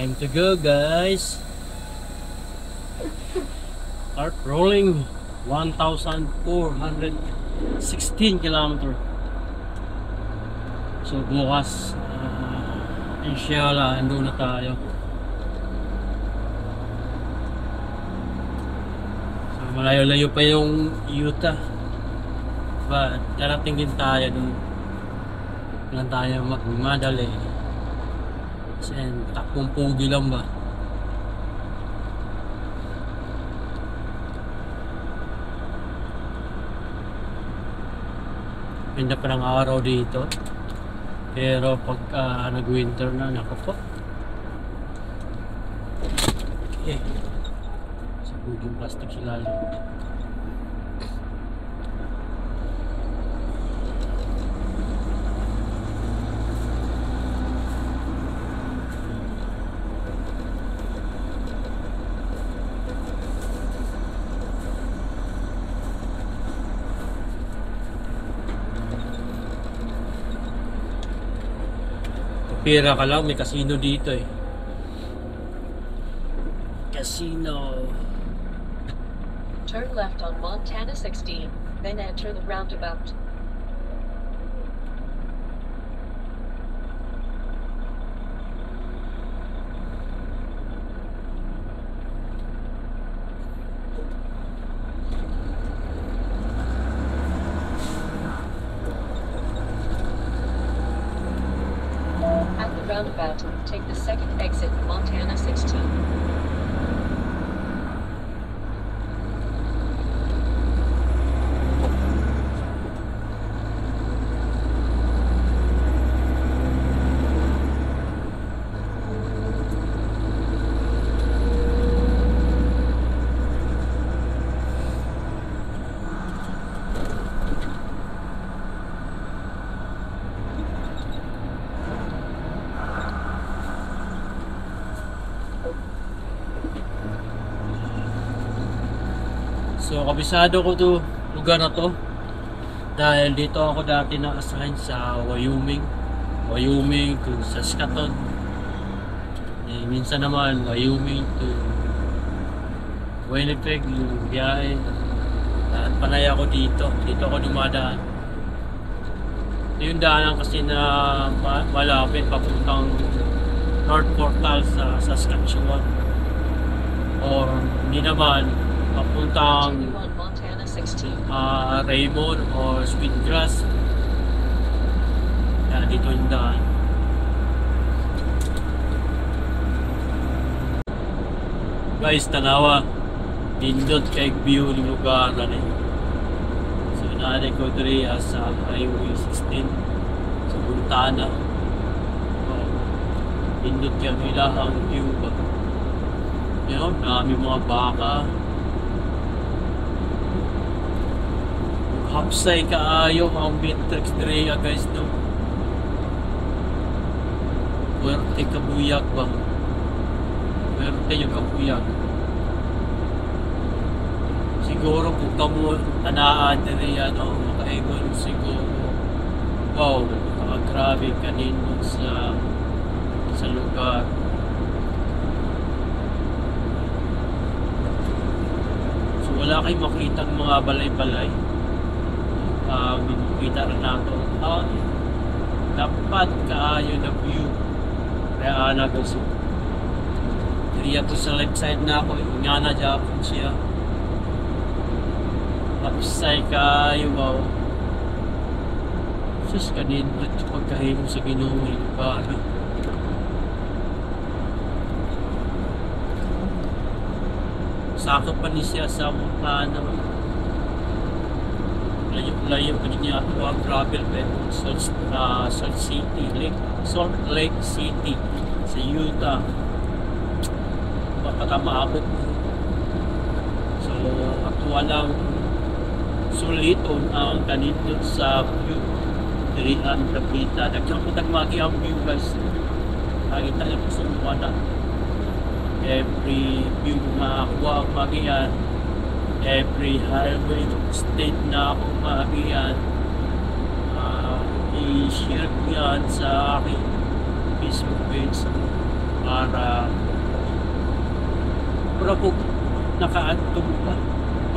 Time to go, guys. Start rolling. 1,416 kilometer. So bukas inshallah andun na tayo. So malayo-layo pa yung Utah, but darating din tayo dun. Lang tayo magmadali kasi takpong pugi lang ba. Ganda pa ng araw dito. Pero pag nag-winter na, naku po. Okay. Sabog yung plastic sila. Pira ka lang, may casino dito eh. Casino. Turn left on Montana 16, then enter the roundabout. Roundabout, take the second exit, Montana 16. So kabisado ko to lugar na to dahil dito ako dati na-assign sa Wyoming to Saskatoon, minsan naman Wyoming to Winnipeg yung biyahe. At panay ako dito ako dumadaan. Ito yung daanan kasi na malapit papuntang North Portal sa Saskatchewan, or hindi naman papuntang Raymond or Sweetgrass. Yan, dito yung daan. Guys, tanawa dindot kay view ng lugar na rin. So naanay ko dito sa Highway 16 sa Montana. Dindot kay ang view ba. You know, dami mga baka. Hapsay kaayo ang Matrix Drea, guys, no. Puwerte kabuyak ba? Puwerte yung kabuyak. Siguro kung kamo tanaan Drea, no, makaingon siguro. Wow, grabe kanino sa lugar. So wala kayong makitang mga balay-balay. Kita rin nato dapat kaayo na view kaya nagaso diriya ko sa left side na ako nga na Japon siya upside kaayo ba sus kanindot pagkahimo sa Ginoo ba sakop pa ni siya sa Montana. Layo pa niya ito ang travel bed Salt Lake City sa Utah. Mapatamaabot. So aktual lang suliton ang kanito sa view diri ang tapita. Nagkakutag magi ang view, guys. Nakita niyo po sa mukha. Every view makakuha ang magi yan. Every highway state na ako maagian, i-share ko yan sa aking Facebook page. para po nakaantog pa.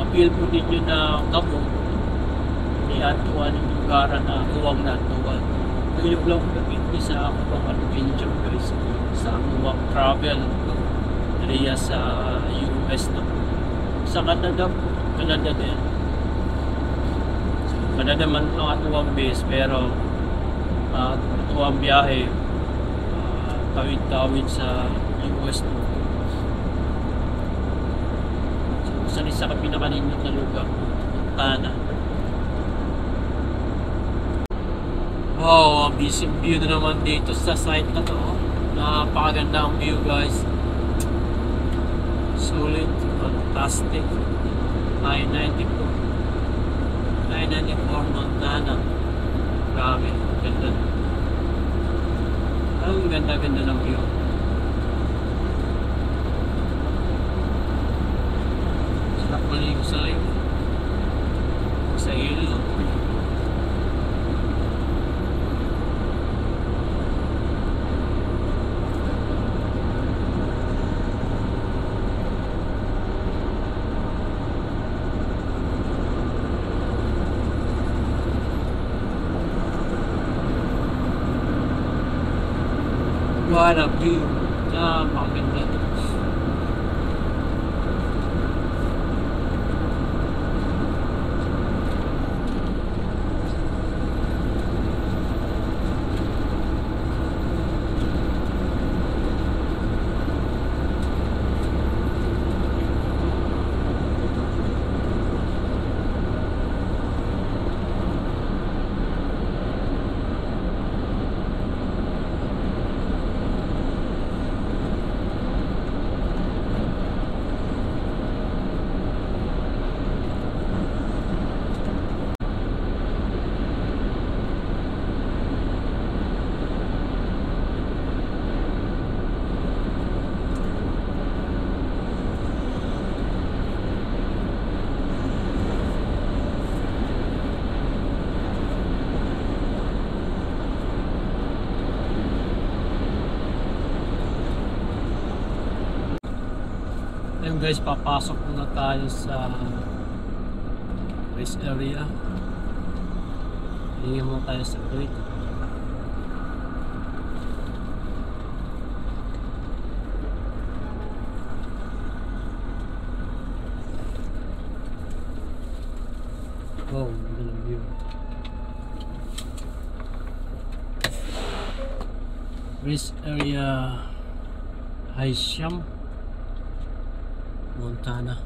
Appeal po ninyo na kamo iatuan ng lugar na huwag na atuan. Ngayon lang gagawin sa ako pang adventure guys sa huwag travel area sa US na sa Canada din. So, Canada man ang atuang base pero atuang biyahe tawid-tawid sa US na. Saan isa ka pinakaninot na lugar? Montana. Wow, amazing view na naman dito sa site na to. Napakaganda ang view guys. Sulit, fantastic. I-94 Montana. Grabe, ganda. Ang ganda-ganda ng view. Maligo sa lake sa ilo. What a view. Maganda. Ayun guys, papasok muna tayo sa rest area. Hingin muna tayo sa gate. Wow, ganda ng view. Rest area Haisham Montana.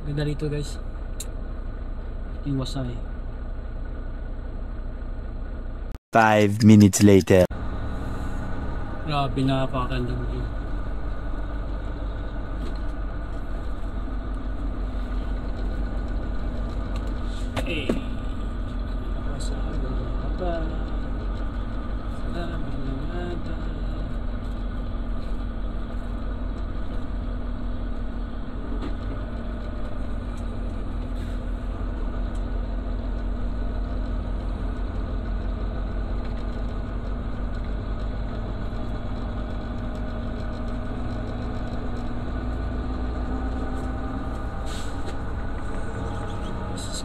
Ganda rito guys. Iwasay. 5 minutes later. Grabe, napakagandang view. Eh, masabi na ba? Salamat na nada.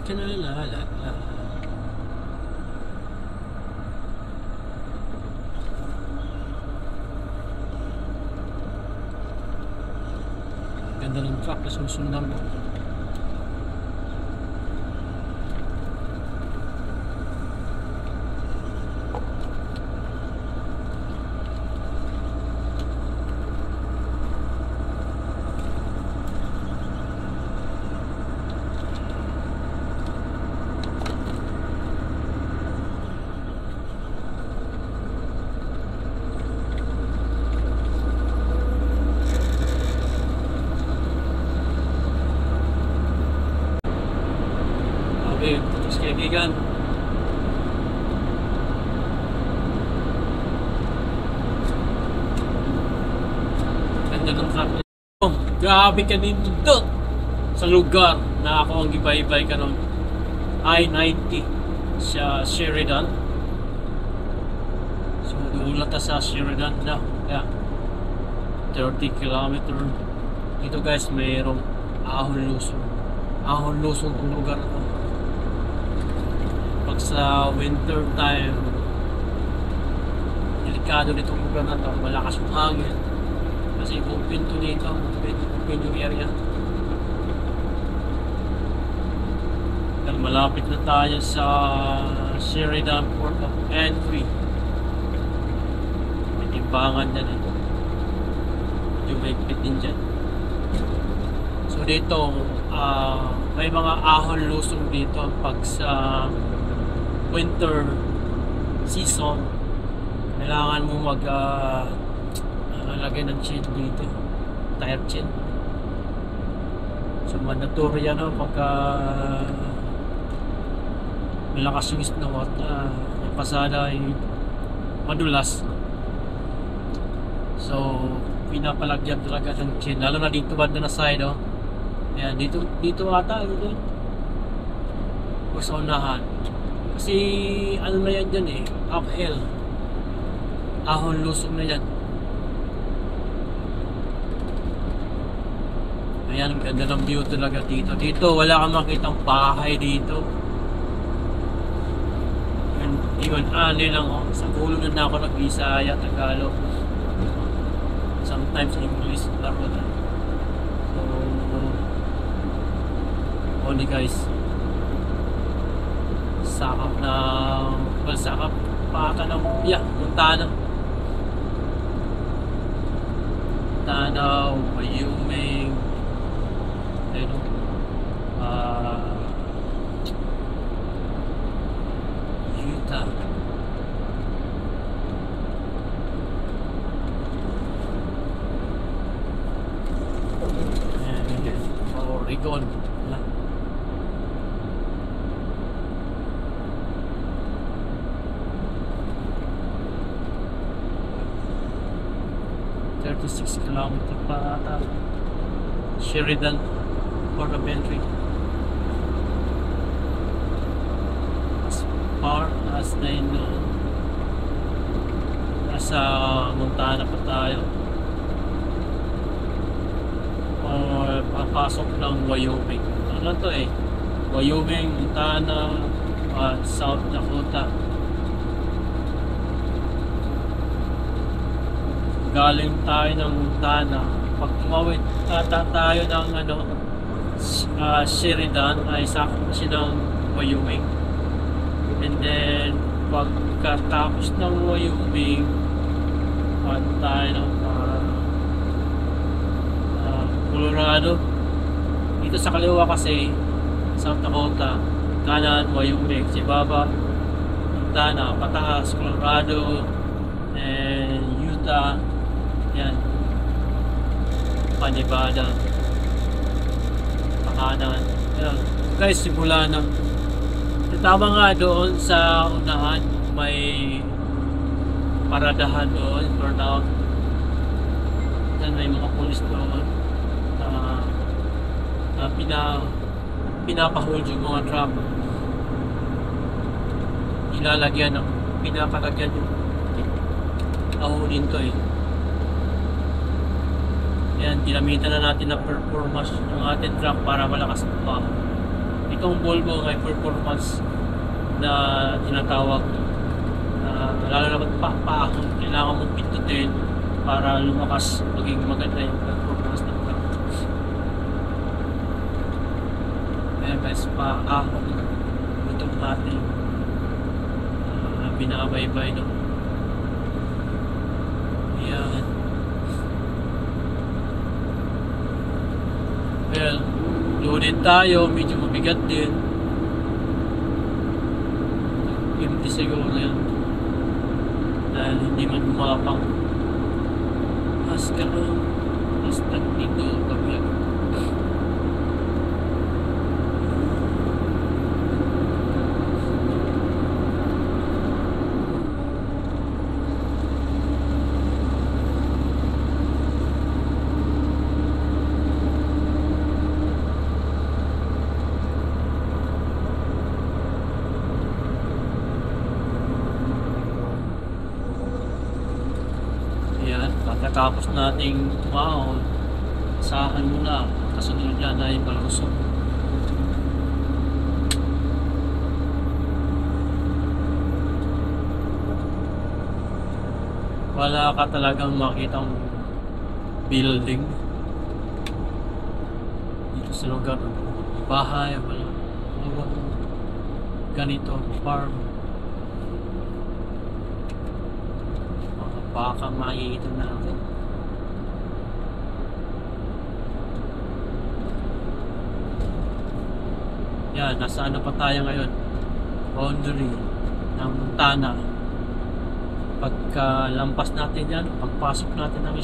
Kanalala. Ganda ng truck na susundan mo. Okay, terus kaibigan. Ganda ng truck. Oh, grabe ka dito sa lugar na ako ang gibaybay ka ng I-90 sa Sheridan. So, duula ta sa Sheridan na. Yeah. 30 kilometer. Dito guys, mayroong Ahon Lusong. Ahon Lusong ang lugar na to. Pag sa winter time, delikado nitong lugar na to. Malakas yung hangin. Kasi open to dito. Open yung area. Dahil malapit na tayo sa Sheridan Port of Entry. May timbangan dyan eh. Yung may pit din dyan. So dito, may mga ahon lusong dito pag sa winter season. Kailangan mo lagay ng chain dito, tire chain. So mandatory yan pagka malakas yung snow at yung pasada ay madulas. So pinapalagyan talaga ng chain, lalo na dito banda na side Ayan, dito ata dito o sa unahan kasi ano na yan dyan uphill, ahon lusong na yan. Ayan, ang ganda ng view talaga dito wala kang makitang bahay dito. Yun, ano lang sa ulo na ako nag-Bisaya, Tagalog, sometimes English laro na. So only guys, sakap paka ng Montana, Wyoming, Utah. Oregon. 36 kilometers pa ata. Sheridan Port of Entry. As far as I know, nasa Montana pa tayo. Or papasok ng Wyoming. Ano to Wyoming, Montana, South Dakota. Galing tayo ng Montana. Pag tumawid tayo ng Sheridan, ay sakop na siya ng Wyoming. And then pagkatapos ng Wyoming, tayo ng Colorado. Dito sa kaliwa kasi South Dakota, kanan Wyoming, si baba Montana, pataas Colorado and Utah. Yan, Nevada, pakanan. Yan guys, simula ng tama nga doon sa unahan, may paradahan doon, turnout. Yan, may mga pulis doon pinapahold yung mga truck, ilalagyan pinapalagyan yung ahulin to Yan, ginamitan na natin na performance ng ating truck para malakas pa. Itong Volvo may performance na tinatawag lalo na magpaahon, kailangan mong pindutin para lumakas, maging maganda yung performance ng truck. Ayan guys, paahon itong ating binabaybay Ayan. Well, loaded tayo, medyo mabigat din. Empty siguro yan. Dahil hindi man gumapang. Hasta dito, kapag Pagkatapos nating umahon, asahan mo na, kasunod yan ay malusog. Wala ka talagang makitang building dito sa lugar. Bahay, wala ganito, farm. Mga baka makikita natin. Yan, nasa ano pa tayo ngayon? Boundary ng Montana. Pagka lampas natin yan, pagpasok natin ng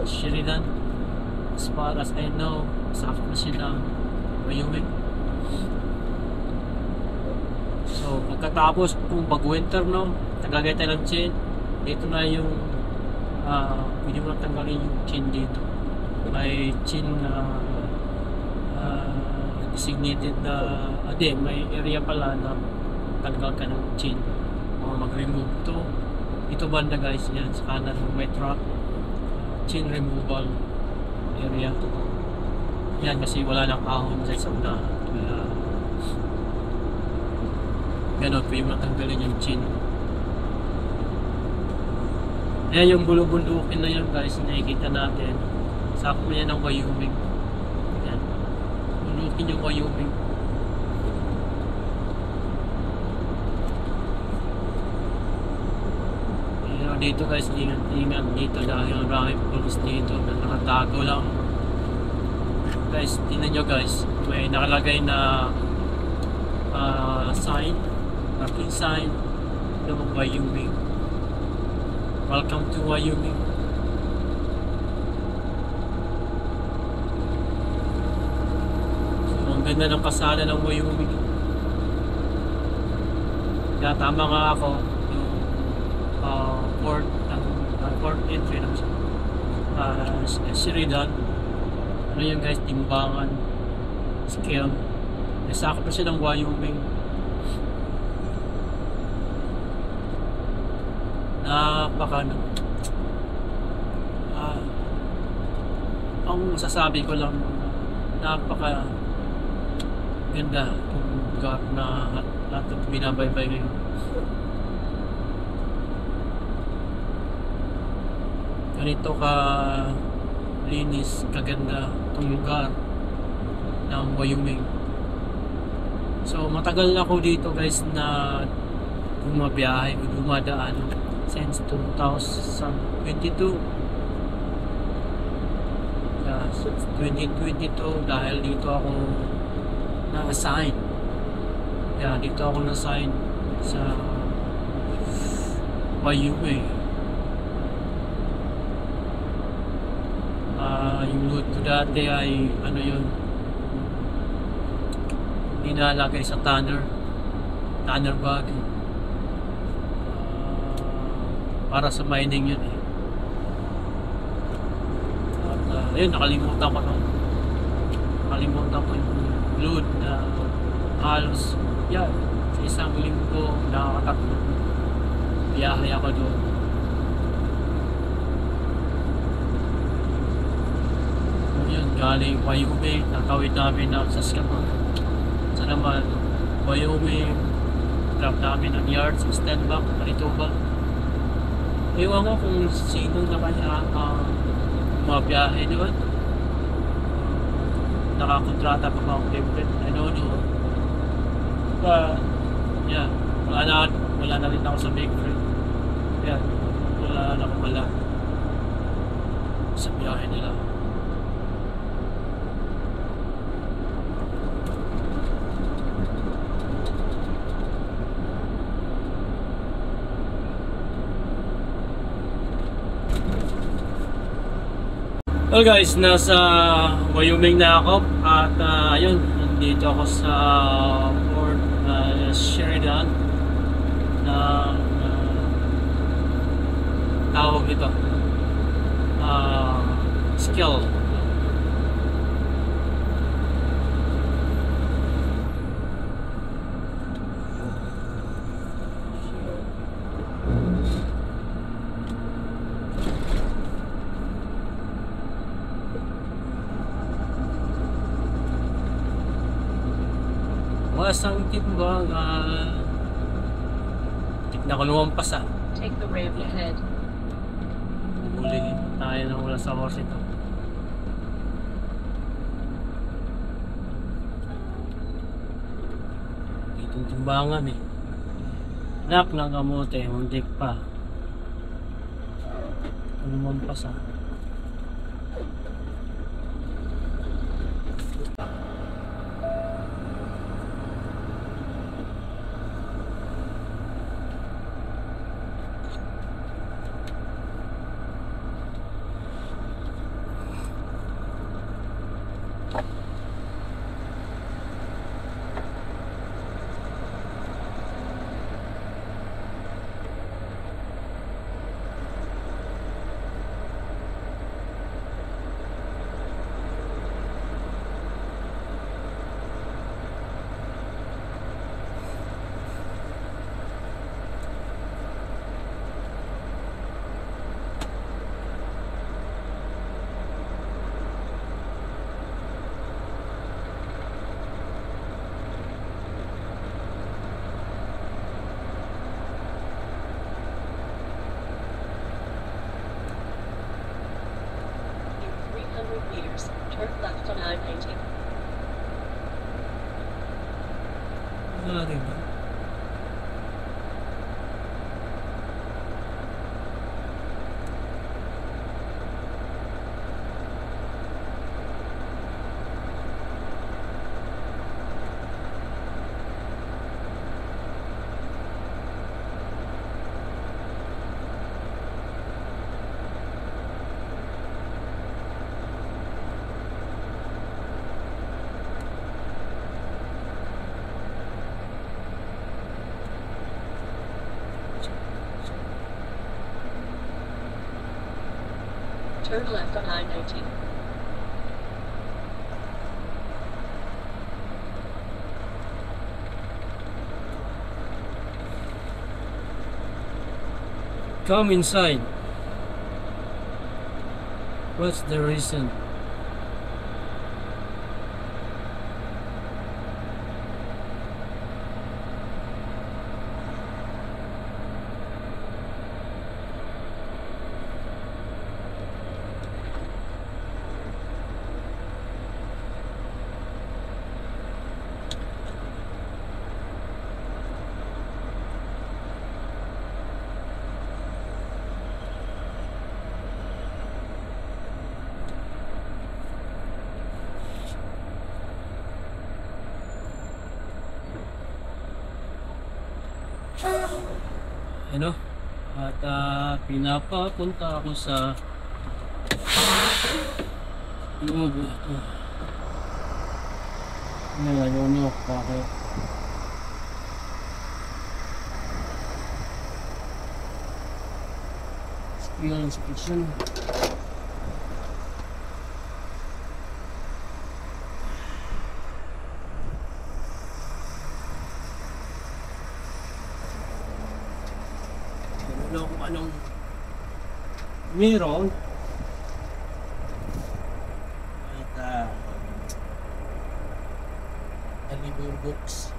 Sheridan, as far as I know, sakop na siya ng Wyoming. So, pagkatapos kung pag-winter, no, taglagay tayo ng chain. Dito na yung pwede mo tanggalin yung chain dito. May chain na designated na may area pala na tanggal ka ng chain o mag-remove to. Ito banda guys, yan sa kanan may truck, chain removal area. Yan kasi wala nang kahon sa una. Ganon, pwede mo natanggalin yung chain. Ayan yung bulubundukin na yan guys, nakikita natin. Sakop mo yan ng Wyoming. Yan. Bulukin yung Wyoming. Pero dito guys, ingat dito dahil maraming police dito na nakatago lang. Guys, tingnan nyo guys, may nakalagay na sign, parking sign ng Wyoming. Welcome to Wyoming. So, ang ganda ng kasada ng Wyoming. Kaya tama nga ako yung port entry ng Sheridan. Ano yun guys, timbangan, scale. Nasakop na siya ng Wyoming. Ang masasabi ko lang, napaka ganda kung lugar na lahat ng binabaybay ngayon. Ganito ka linis, kaganda itong lugar ng Wyoming. So matagal na ako dito guys na bumabiyahe o dumadaan since 2022. Since 2022 dahil dito ako na-assign. Dito ako na-assign sa Wyoming. Yung load ko dati ay ano yun, dinalagay sa tanner bag. Para sa mining yun eh. At ayun, nakalimutan ko yung load na halos sa isang linggo nakakatatlo biyahe ako doon. Yun, galing Wyoming, nakawid namin na sa Saskatchewan. Sa naman Wyoming, drop namin ang yard sa Stenbach, Manitoba. Ewan ko kung sino na kaya mga biyahe doon. Nakakontrata pa ba ang favorite? I don't know. But, wala na rin ako sa big friend. Wala na akong wala sa biyahe nila. Well guys, nasa Wyoming na ako at ayun, nandito ako sa Fort Sheridan na tawag ito skill. Bukas ang timbangan. Tignan ko lumampas ah. Take the ramp ahead. Hulihin tayo ng wala sa oras ito. Itong timbangan eh. Anak ng kamote, muntik pa. Lumampas ah. In 300 meters, turn left on I-90. Wala rin ba? Turn left on I-90. Come inside. What's the reason? Ano? At pinapapunta ako sa loob ito. Ano, bakit? Skill inspection. Ano kung anong meron at alibong books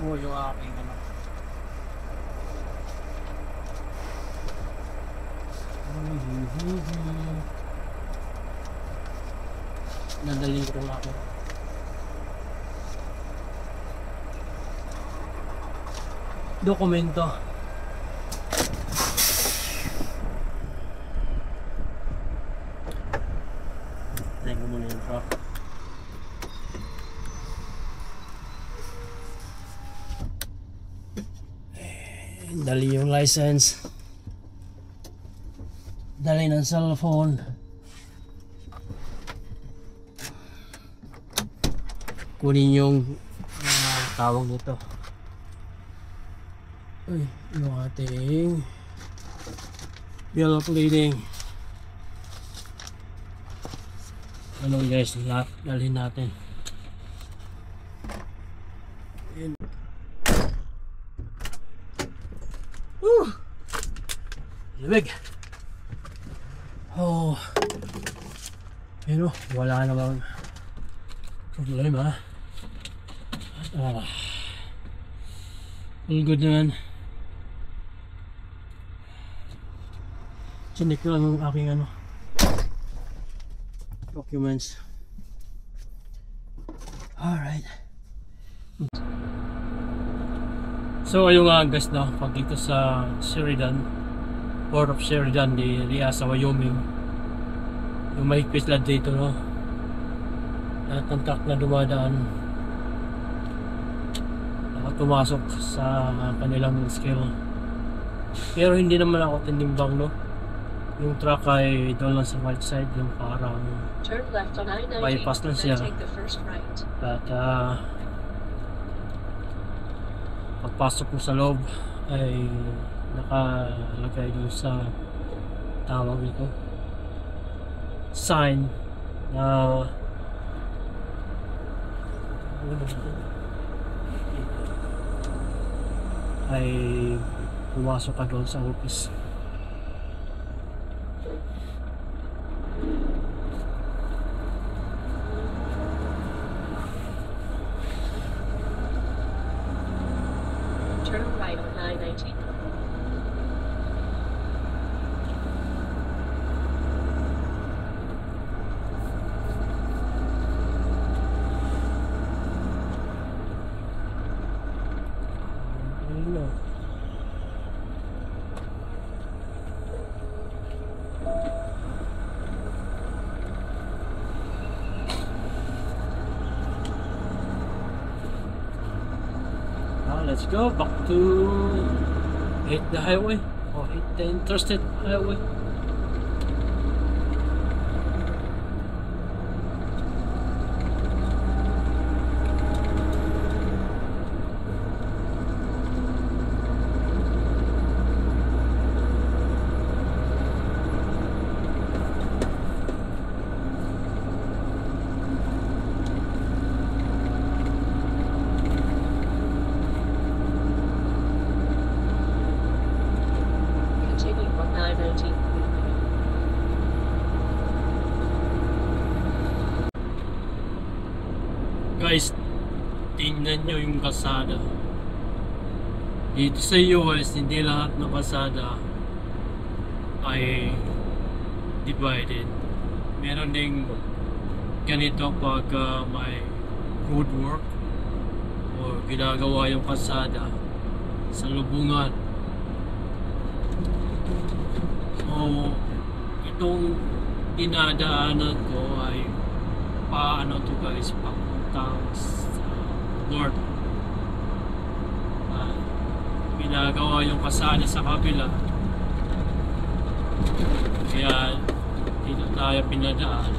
o yung aking ano nadaling ko ako dokumento. Tayo ko muna yung truck. Dali yung license. Dali ng cellphone. Kunin yung tawag nito. Ay, yung ating bill of lading. Ano guys, dalhin natin. Lamig. Oh. Pero wala namang problema. All good naman. Chinik ko lang yung aking documents. Alright. So ayun nga guys, no, pag dito sa Sheridan, Port of Sheridan di sa Wyoming, yung mahigpit lang dito, no, at ang truck na dumadaan nakatumasok sa kanilang scale. Pero hindi naman ako tinimbang, no, yung truck ay doon lang sa right side, yung parang Turn left on I-90, bypass lang siya. then take the first right. At pagpasok mo sa loob ay nakalagay doon sa tawag ito sign na ay pumasok ka doon sa office. Turn right on I-90. Ayun na. Let's go back to hit the highway or hit the interstate highway. Continue on I-90. Guys, tingnan nyo yung kalsada. Dito sa US, hindi lahat ng kalsada ay divided. Meron ding ganito pag may road work o ginagawa yung kalsada sa lubungan. So, itong dinadaanan ko ay paano to guys, papuntang sa north. Ginagawa yung kalsada sa kabila, kaya dito tayo pinadaan.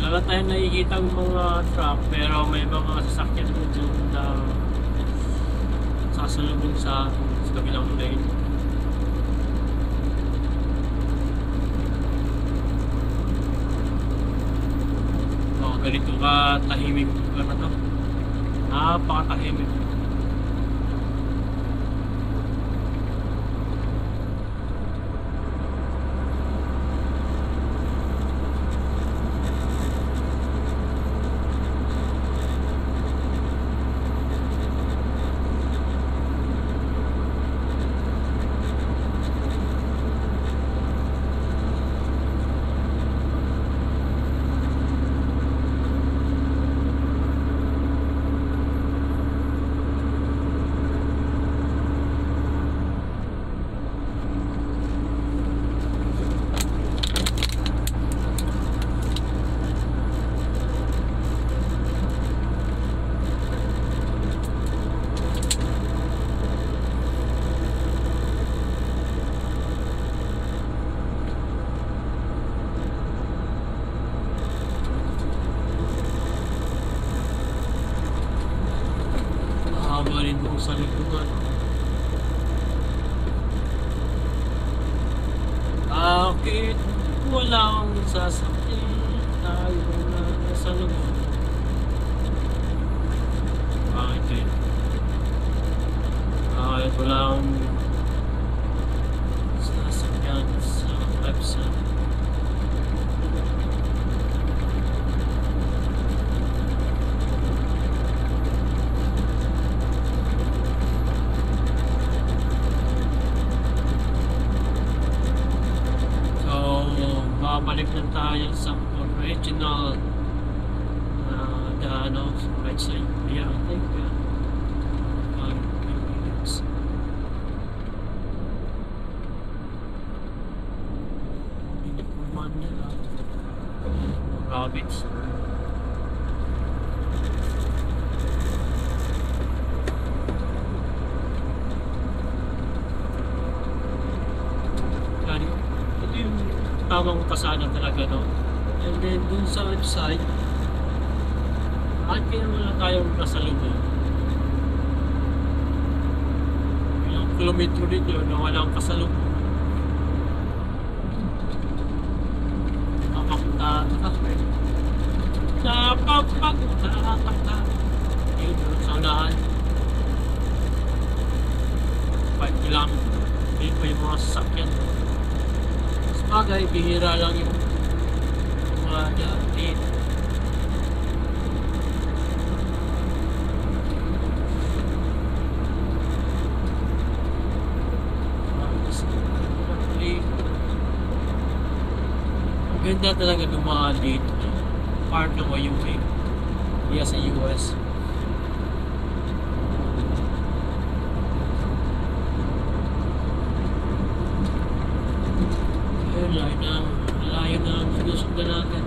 Wala tayong nakikita ng mga truck, pero may mga sasakyan dun na sasalubong sa kabilang lane. Ganito ka tahimik lugar na to. Napakatahimik. Mahaba rin doon sa likuran. Bakit walang sasakyan tayo na nasa loob? Bakit eh? Bakit walang sasakyan sa website? tayo sa original daanan sa right side. Yeah, I think 5 minutes. Hindi ko man nila rabbits. Ito yung tamang kasana talaga, no? And then dun sa website, kahit kaya wala tayong nasa lubog, ilang kilometro din yun na walang kasalubong. Napapagtatakta. Yun, sa unahan. 5 kilometro. Yun pa yung mga sasakyan. Sabagay, bihira lang yung mga dati. Ang ganda talaga dumaan dito. Part ng UA. Hindi sa US. Layo na ang sinusundan natin.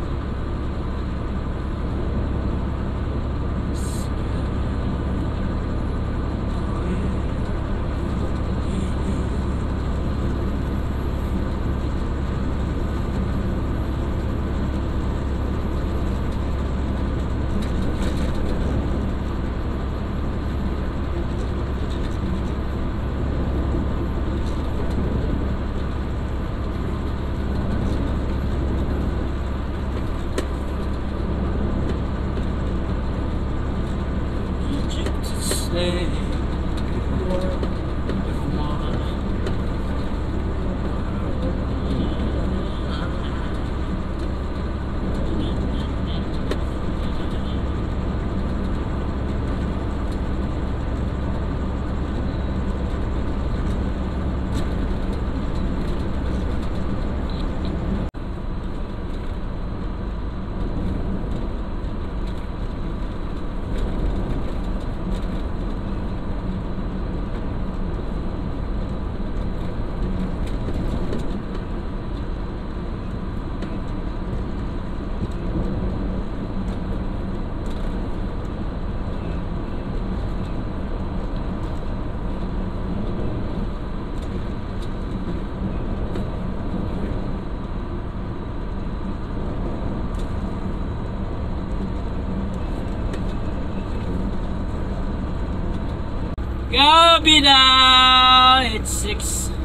Gabi na! It's 6:10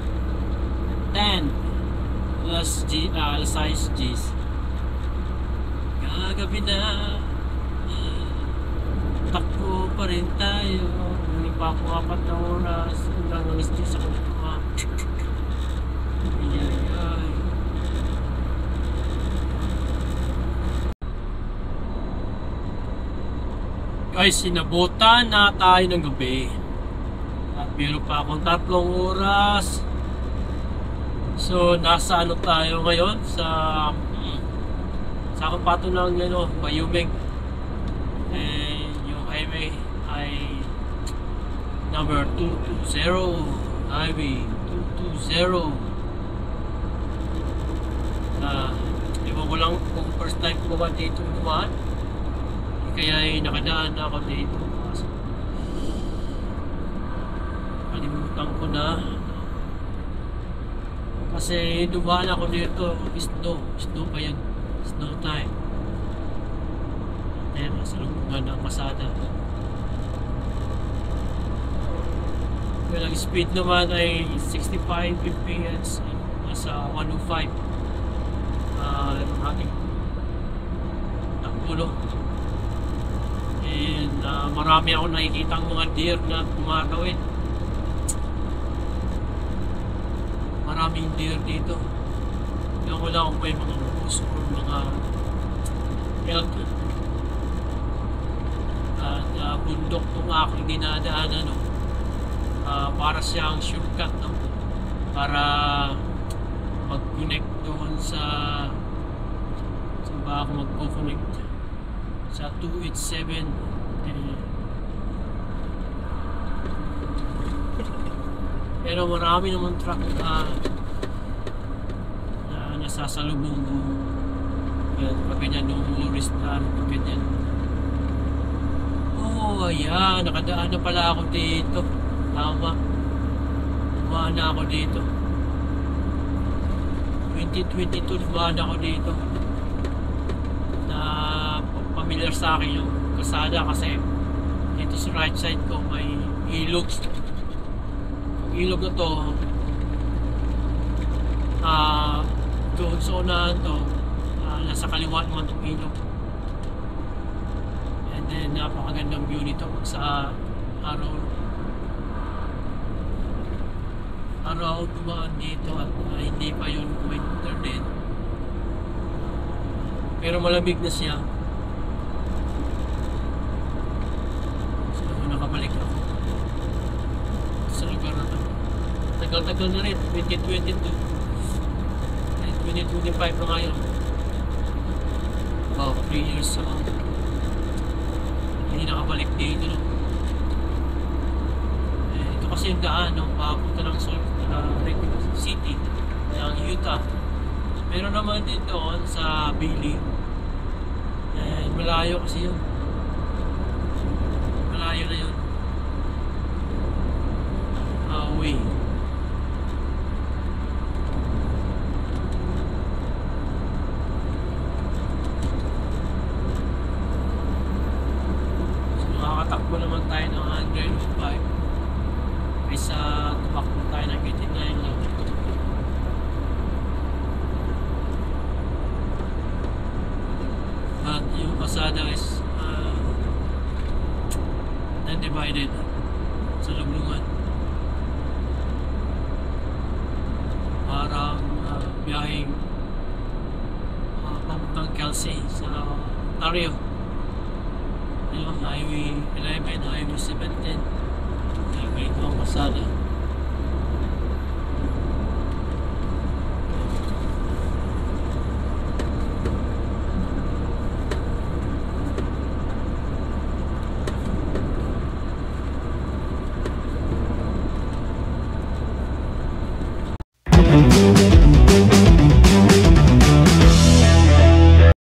alas 6 Gs. Gagabi na. Takbo pa rin tayo. Hindi pa ako 4 na oras. Hanggang alas 10 ako nagawa. Ay. Guys, sinabutan na tayo ng gabi. At meron pa akong 3 oras. So, nasa ano tayo ngayon? Sa kapato ng Wyoming. And yung highway ay number 220. Highway 220. Ewan ko lang kung first time ko ba dito dumaan. Kaya ay nakadaan na ako dito. Kalimutan ko na. Kasi dumaan ako dito. Snow pa yan. Snow time. Ayan, nasa lumugan ng masada. Well, ang speed naman ay 65 fps. Nasa 105. Ating takbulo. And marami ako nakikitang mga deer na kumakawin. Maraming deer dito. Kaya wala akong may mga moose or mga elk. At bundok itong aking dinadaanan. Para siyang shortcut, no? Para mag-connect doon sa ba ako magko-connect sa 287. Pero marami naman truck na nasasalubong ko. Pag ganyan nung tourist na pag ganyan. Oh, ayan, nakadaan na pala ako dito. Tama. Dumaan na ako dito. 2022 dumaan ako dito. Na familiar sa akin yung kasada kasi dito sa right side ko may ilog. Yung ilog na to doon sa unahan to nasa kaliwa naman itong ilog. And then napakagandang view nito sa araw dumaan dito at hindi pa yun winter din, pero malamig na siya. So nakabalik ako sa lugar na to. Tagal-tagal na rin, 2022 and 2025 na ngayon. 3 years hindi nakabalik dito, no? Ito kasi yung daan, no? Papunta ng City ng Utah. Meron naman din doon sa Bailey. Malayo kasi yun. Malayo na yun. Away. So nakakatakbo naman tayo ng 105. Isa tumakbo tayo ng 89 lang. At yung pasada is undivided sa luglungan. Parang biyaheng papuntang Kelsey sa Ontario. Yung Highway 11, Highway 17. Ito ang pasada.